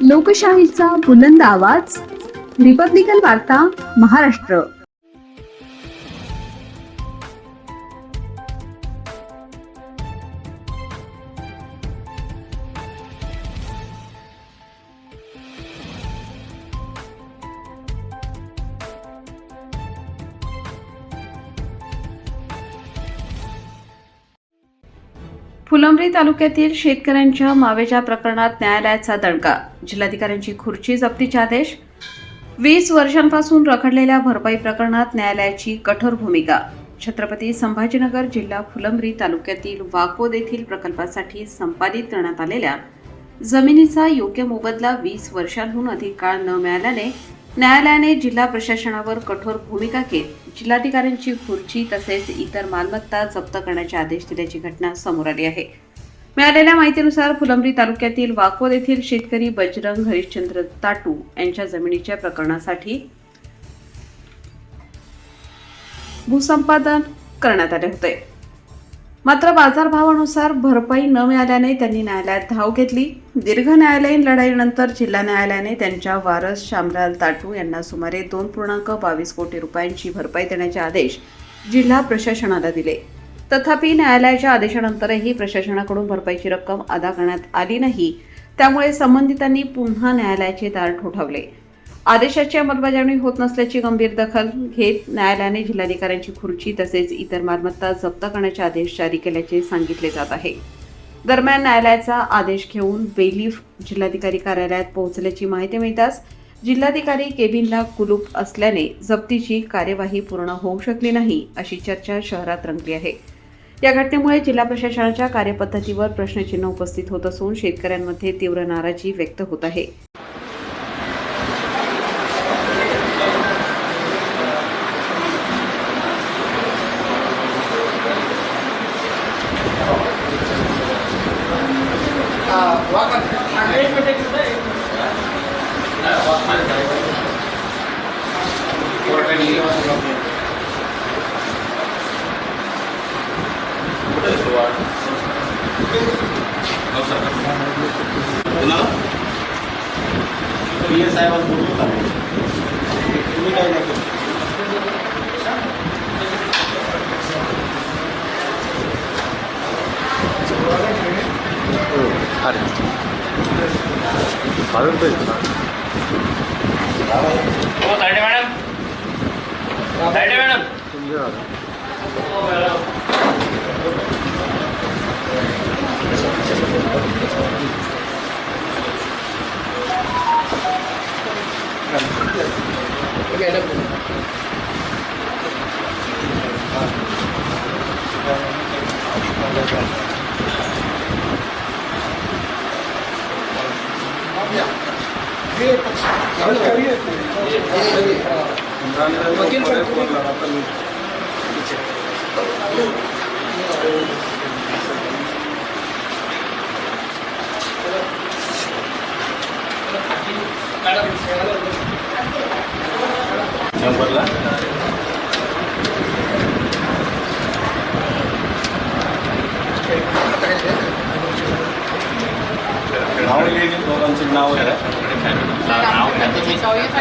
लोकशाहीचा बुलंद आवाज, रिपब्लिकन वार्ता, महाराष्ट्र. फुलंब्री तालुक्यातील शेतकऱ्यांच्या मावेच्या प्रकरणात न्यायालयाचा दणका. जिल्हाधिकाऱ्यांची खुर्ची जप्तीचे आदेश. 20 वर्षांपासून रखडलेल्या भरपाई प्रकरणात न्यायालयाची कठोर भूमिका. छत्रपती संभाजीनगर जिल्हा फुलंब्री तालुक्यातील वाकोद येथील प्रकल्पासाठी संपादित करण्यात आलेल्या जमिनीचा योग्य मोबदला 20 वर्षांहून अधिक काळ न मिळाल्याने न्यायालयाने जिल्हा प्रशासनावर कठोर भूमिका घेत जिल्हाधिकाऱ्यांची खुर्ची तसेच इतर मालमत्ता जप्त करण्याचे आदेश दिल्याची घटना समोर आली आहे. मिळालेल्या माहितीनुसार फुलंब्री तालुक्यातील वाकोद येथील शेतकरी बजरंग हरिश्चंद्र ताटू यांच्या जमिनीच्या प्रकरणासाठी भूसंपादन करण्यात आले होते. मात्र बाजारभावानुसार भरपाई न मिळाल्याने त्यांनी न्यायालयात धाव घेतली. दीर्घ न्यायालयीन लढाईनंतर जिल्हा न्यायालयाने त्यांच्या वारस श्यामलाल ताटू यांना सुमारे 2.22 कोटी रुपयांची भरपाई देण्याचे आदेश जिल्हा प्रशासनाला दिले. तथापि न्यायालयाच्या आदेशानंतरही प्रशासनाकडून भरपाईची रक्कम अदा करण्यात आली नाही. त्यामुळे संबंधितांनी पुन्हा न्यायालयाचे दार ठोठावले. आदेशाची अंमलबजावणी होत नसल्याची गंभीर दखल घेत न्यायालयाने जिल्हाधिकाऱ्यांची खुर्ची तसेच इतर मालमत्ता जप्त करण्याचे आदेश जारी केल्याचे सांगितले जात आहे. दरम्यान न्यायालयाचा आदेश घेऊन बेलीफ जिल्हाधिकारी कार्यालयात पोहोचल्याची माहिती मिळताच जिल्हाधिकारी केबिनला कुलूप असल्याने जप्तीची कार्यवाही पूर्ण होऊ शकली नाही अशी चर्चा शहरात रंगली आहे. या घटनेमुळे जिल्हा प्रशासनाच्या कार्यपद्धतीवर प्रश्नचिन्ह उपस्थित होत असून शेतकऱ्यांमध्ये तीव्र नाराजी व्यक्त होत आहे.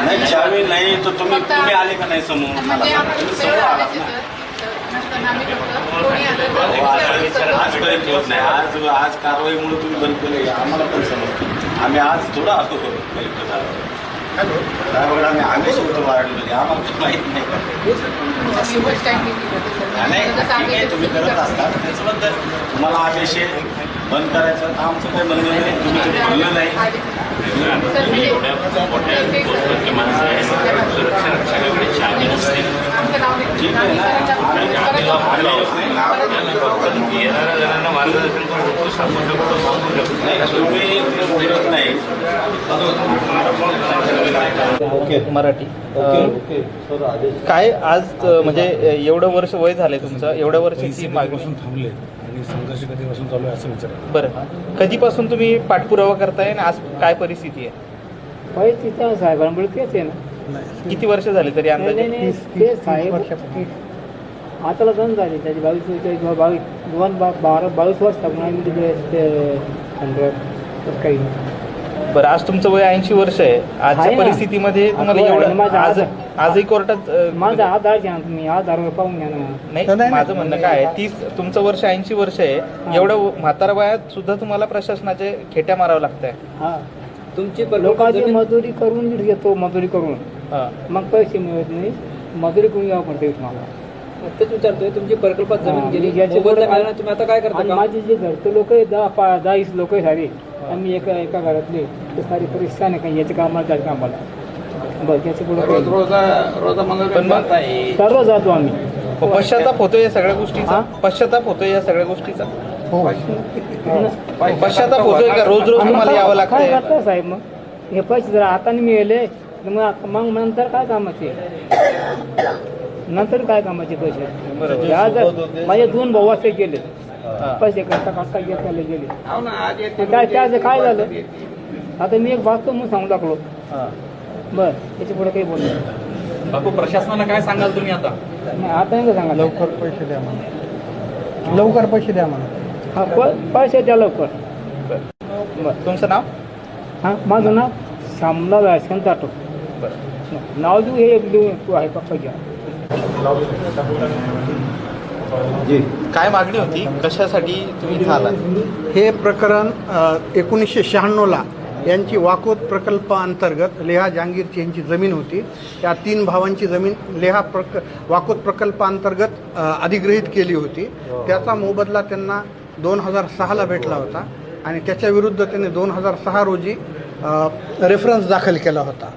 नाही चावी नाही तर तुम्ही आले का नाही समोर? आज कारवाईमुळे तुम्ही बंद केलं आम्हाला पण समजतं. आम्ही आज थोडं आतो करू कलेक्टर आम्ही सोडतो वाढले आम्हाला पण माहीत नाही का तुम्ही करत असता त्याच्याबद्दल तुम्हाला आदेश बंद करायचं तर आमचं काही म्हणणं नाही. तुम्ही ते बोललं नाही. ठीक आहे ना येणाऱ्या जणांना मार्गदर्शन करू शकतो तुम्ही बोलत नाही. मराठी काय आज म्हणजे एवढं वर्ष वय झालंय तुमचं, एवढ्या वर्षाची मागणी थांबले आणि संघर्ष कधीपासून चालू आहे असं विचार. बरं, कधीपासून तुम्ही पाठपुरावा करताय आणि आज काय परिस्थिती आहे? परिस्थिती साहेबांमुळे तेच आहे ना. किती वर्ष झाले तरी अंदाजे? ते साहेब आताला दोन झाले त्याची 22 वर्ष काही बरं, आज तुमचं वय 80 वर्ष आहे. आजच्या आहे ना. परिस्थितीमध्ये तुम्हाला आहे, एवढं माझा आजही कोर्टात माझा आधार घ्या ना तुम्ही, आधार पाहून घ्या ना. नाही, माझं म्हणणं काय आहे, तुमचं वर्ष 80 वर्ष आहे. एवढं म्हातारा वयात सुद्धा तुम्हाला प्रशासनाचे खेट्या मारावं लागतंय. हा, तुमची लोकांची मजुरी करून घेतो, मजुरी करून हा. मग पैसे मिळत नाही. मजुरी करून यावं पडते तुम्हाला. तेच विचारतोय, तुमची प्रकल्पात हा, जमीन गेली, याचे मोबदला बरोबर- मिळाला, तुम्ही आता काय करता आणि का? माझे जे घरचे लोक आहेत 10-20 लोक आहे सारे, आम्ही एका घरातले, ते सारी परेशान आहे. काही याच्या कामाला त्याच्या कामाला बस याचे पुढे पण मग सर्व जातो आम्ही. पश्चाताप होतोय या सगळ्या गोष्टीचा. हा? पश्चाताप होतोय या सगळ्या गोष्टीचा. हो. पश्चाताप होतोय का? रोज रोज तुम्हाला यावं काय लागतंय. करता साहेब? मग हे पैसे जर आता मिळाले तर मग नंतर काय कामाचे? नंतर काय कामाचे पैसे? बरोबर. माझे 2 भाऊ असे गेले, हा. पैसे करता घेतले गेले. ते काय त्याचं काय झालं? आता मी एक वाचतो म्हणून सांगू लागलो. हा. बर, त्याच्या पुढे काही बोललो बापू, प्रशासनाला काय सांगाल तुम्ही आता? नाही. आता नाही का सांगा? लवकर पैसे द्या मला, लवकर पैसे द्या मला. हा, पैसे द्या लवकर. बरं. तुमचं नाव? हां, माझं नाव श्यामलाल राजकांत जाटो. नाव देऊ हे एक देऊ, तू आहे पप्पा घ्या. काय मागणी होती? कशासाठी तुम्ही इथं आलात? हे प्रकरण 1996ला यांची वाकोद प्रकल्पाअंतर्गत लेहा जहांगीरची यांची जमीन होती. त्या 3 भावांची जमीन वाकोद प्रकल्पाअंतर्गत अधिग्रहित केली होती. त्याचा मोबदला त्यांना 2006ला भेटला होता आणि त्याच्या विरुद्ध त्यांनी 2006 रोजी रेफरन्स दाखल केला होता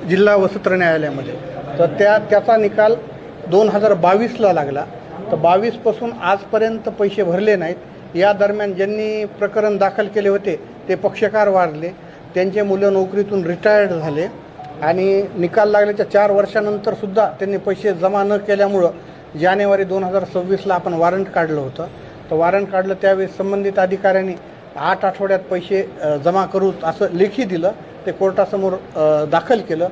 जिल्हा व सत्र न्यायालयामध्ये. तर त्याचा निकाल 2022ला लागला. तर 22पासून आजपर्यंत पैसे भरले नाहीत. या दरम्यान ज्यांनी प्रकरण दाखल केले होते ते पक्षकार वारले, त्यांचे मुलं नोकरीतून रिटायर्ड झाले आणि निकाल लागल्याच्या 4 वर्षानंतर सुद्धा त्यांनी पैसे जमा न केल्यामुळं जानेवारी 2026ला आपण वॉरंट काढलं होतं. तर वॉरंट काढलं त्यावेळेस संबंधित अधिकाऱ्यांनी 8 आठवड्यात पैसे जमा करू असं लेखी दिलं. ते कोर्टासमोर दाखल केलं.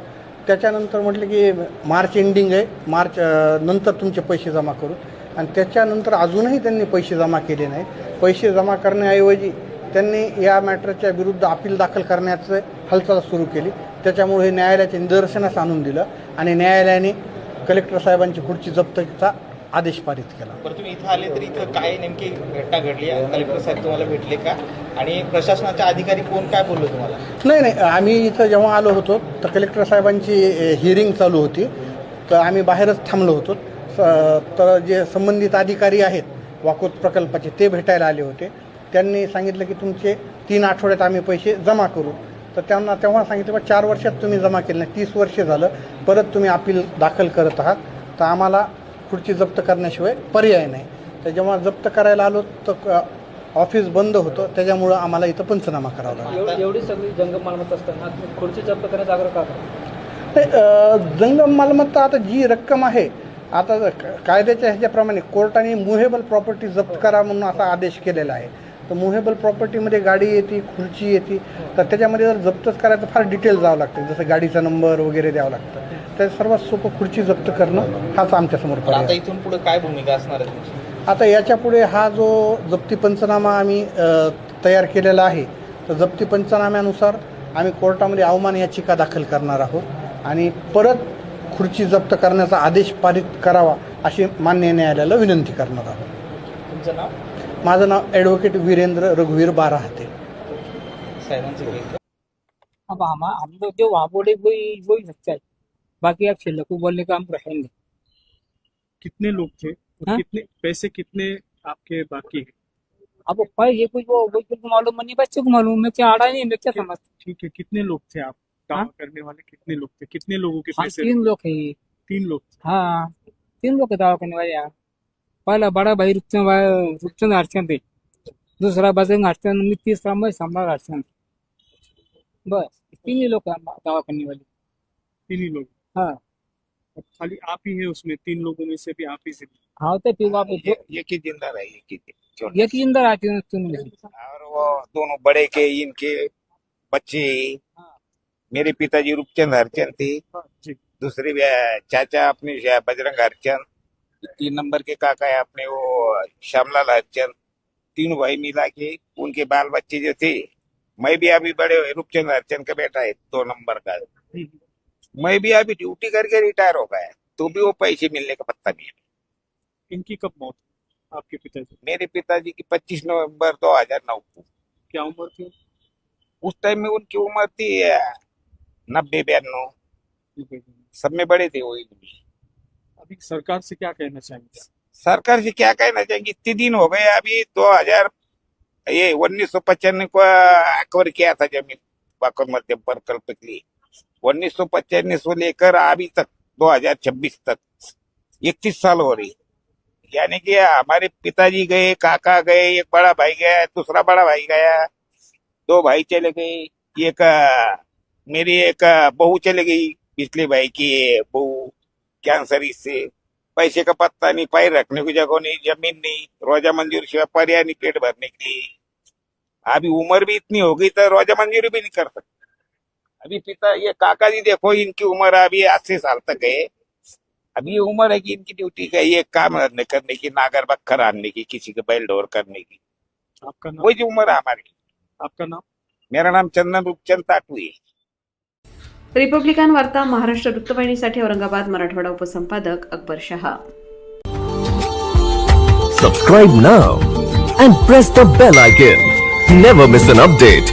त्याच्यानंतर म्हटलं की मार्च एंडिंग आहे, मार्च नंतर तुमचे पैसे जमा करू. आणि त्याच्यानंतर अजूनही त्यांनी पैसे जमा केले नाहीत. पैसे जमा करण्याऐवजी त्यांनी या मॅटरच्या विरुद्ध अपील दाखल करण्याचं हालचाल सुरू केली. त्याच्यामुळे हे न्यायालयाच्या निदर्शनास आणून दिलं आणि न्यायालयाने कलेक्टर साहेबांची खुर्ची जप्तीचा आदेश पारित केला. बरं, तुम्ही इथं आले तर इथं काय नेमकी घटना घडली? कलेक्टर साहेब तुम्हाला भेटले का? आणि प्रशासनाचे अधिकारी कोण काय बोललो तुम्हाला? नाही, आम्ही इथं जेव्हा आलो होतो तर कलेक्टर साहेबांची हिअरिंग चालू होती. तर आम्ही बाहेरच थांबलो होतो. तर जे संबंधित अधिकारी आहेत वाकोद प्रकल्पाचे ते भेटायला आले होते. त्यांनी सांगितलं की तुमचे 3 आठवड्यात आम्ही पैसे जमा करू. तर त्यांना तेव्हा सांगितलं बा 4 वर्षात तुम्ही जमा केले नाही, 30 वर्ष झालं, परत तुम्ही अपील दाखल करत आहात, तर आम्हाला खुर्ची जप्त करण्याशिवाय पर्याय नाही. तर जेव्हा जप्त करायला आलो तर ऑफिस बंद होतं, त्याच्यामुळं आम्हाला इथं पंचनामा करावा लागला. एवढी सगळी जंगम मालमत्ता असताना तुम्ही खुर्ची जप्त करण्याचा आग्रह का करा? जंगम मालमत्ता आता जी रक्कम आहे, आता कायद्याच्या ह्याच्याप्रमाणे कोर्टाने मुव्हेबल प्रॉपर्टी जप्त करा म्हणून असा आदेश केलेला आहे. तर मुव्हेबल प्रॉपर्टीमध्ये गाडी येते, खुर्ची येते, तर त्याच्यामध्ये जर जप्तच करायचं फार डिटेल जावं लागतं, जसं गाडीचा नंबर वगैरे द्यावं लागतं. तर सर्वात सोपं खुर्ची जप्त करणं हाच आमच्यासमोर पर्याय. आता इथून पुढे काय भूमिका असणार आहे तुमची? आता याच्यापुढे हा जो जप्ती पंचनामा आम्ही तयार केलेला आहे, तर जप्ती पंचनाम्यानुसार आम्ही कोर्टामध्ये अवमान याचिका दाखल करणार आहोत आणि परत खुर्ची जप्त करण्याचा आदेश पारित करावा अशी मान्य न्यायालयाला विनंती करणार आहोत. तुमचं नाव? माझं नाव ॲडव्होकेट वीरेंद्र रघुवीर बाराहाते. साहेबांचं घ्यायचं. अब हम लोग जो वहाँ बोले वही सच्चा है, बाकी आप छिल्लकू बोलने का हम रहेंगे. कितने लोग थे और हाँ? कितने पैसे कितने आपके बाकी है? अब ये कुछ वो कुछ मालूम नहीं, बच्चे को मालूम, मैं क्या आड़ा नहीं, मैं क्या समझ. ठीक है, कितने लोग थे आप दावा हाँ? करने वाले? कितने लोग थे? कितने लोगों के हाँ, पैसे? 3 लोग है ये. 3 लोग थे। हाँ, 3 लोग दावा करने वाले यहाँ. पहला बड़ा भाई रूपचंद हरचंद है, दूसरा बजरंग हरचंद, तीसरा मैं सम्राट हरचंद. बस 3 ही लोग दावा करने वाले. 3 ही लोग। हाँ अब खाली आप ही है उसमें, 3 लोगों में से भी आप ही से? हाँ, तो फिर आप ये की जिंदा रही, ये की छोड़। एक ही अंदर आती हूँ तुम. और वो दोनों बड़े के इनके बच्चे, मेरे पिताजी रूपचंद हरचंद थे, जी। दूसरे चाचा अपने बजरंग हरचंद, 3 नंबर के काका है अपने वो श्यामलाल हरचंद, तीनों भाई मिला के उनके बाल बच्चे जो थे मैं भी अभी बड़े रूपचंद हरिचंद का बेटा है 2 नंबर का। मैं भी अभी ड्यूटी करके रिटायर हो गया, तो भी वो पैसे मिलने का पत्ता नहीं है। इनकी कब मौत हुई? आपके पिताजी मेरे पिताजी की 25 नवंबर 2009 को। क्या उम्र थी? उस टाइम में उनकी उम्र थी 90-92, सब में बड़े थे वही। अभी सरकार से क्या कहना चाहेंगे? सरकार से क्या कहना चाहेंगे, इतने दिन हो गए, अभी 1995 को एक्वायर किया था जमीन वाकौर मध्यम प्रकल्प के लिए। 1995 से लेकर अभी तक 2026 तक 31 साल हो रही। यानी कि हमारे पिताजी गए, काका गए, एक बड़ा भाई गया, दूसरा बड़ा भाई गया, 2 भाई चले गए, एक मेरी एक बहू चले गई, पिछले भाई की बहू कैंसर से। पैसे का पत्ता नहीं, पैर रखने की जगह नहीं, जमीन नहीं, रोजा मंजूरी शिवाय पर्याय नहीं पेट भरने के लिए। अभी उम्र भी इतनी हो गई तो रोजा मंजूरी भी नहीं कर सकते। अभी पिता ये काका जी देखो, इनकी उम्र अभी 80 साल तक है। अभी ये उम्र है कि इनकी ड्यूटी का ये काम करने की, नागर बक्खर आने की, किसी के बैल ढोर करने की, आपका नाम? वही जो उम्र है हमारी। आपका नाम? मेरा नाम चंदन रूपचंद ताटू है। रिपब्लिकन वार्ता Maharashtra वृत्तवाहिनीसाठी Aurangabad Marathwada उपसंपादक Akbar Shah. Subscribe now and press the bell icon. Never miss an update.